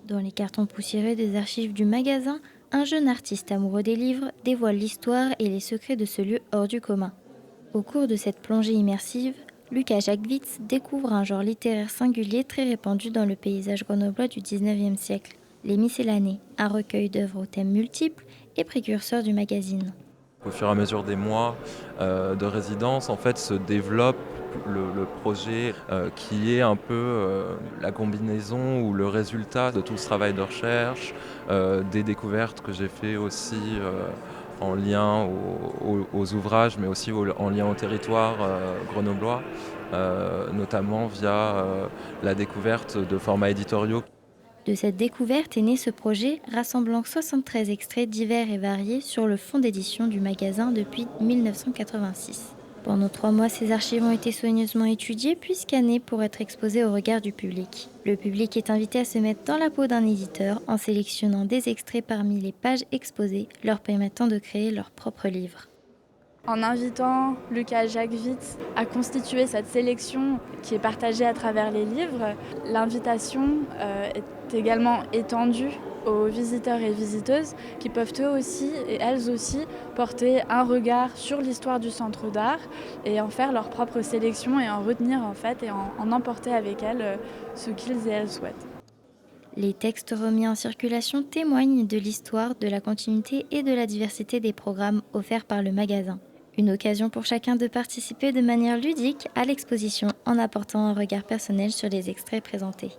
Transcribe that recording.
Dans les cartons poussiéreux des archives du magasin, un jeune artiste amoureux des livres dévoile l'histoire et les secrets de ce lieu hors du commun. Au cours de cette plongée immersive, Lucas Jacquevitz découvre un genre littéraire singulier très répandu dans le paysage grenoblois du XIXe siècle, les miscellanées, un recueil d'œuvres aux thèmes multiples et précurseur du magazine. Au fur et à mesure des mois de résidence, en fait, se développe le projet qui est un peu la combinaison ou le résultat de tout ce travail de recherche, des découvertes que j'ai fait aussi en lien aux ouvrages, mais aussi en lien au territoire grenoblois, notamment via la découverte de formats éditoriaux. De cette découverte est né ce projet rassemblant 73 extraits divers et variés sur le fonds d'édition du magasin depuis 1986. Pendant 3 mois, ces archives ont été soigneusement étudiées puis scannées pour être exposées au regard du public. Le public est invité à se mettre dans la peau d'un éditeur en sélectionnant des extraits parmi les pages exposées, leur permettant de créer leur propre livre. En invitant Lucas Jacquevitz à constituer cette sélection qui est partagée à travers les livres, l'invitation est également étendue aux visiteurs et visiteuses qui peuvent eux aussi et elles aussi porter un regard sur l'histoire du centre d'art et en faire leur propre sélection et en retenir en fait et en emporter avec elles ce qu'ils et elles souhaitent. Les textes remis en circulation témoignent de l'histoire, de la continuité et de la diversité des programmes offerts par le magasin. Une occasion pour chacun de participer de manière ludique à l'exposition en apportant un regard personnel sur les extraits présentés.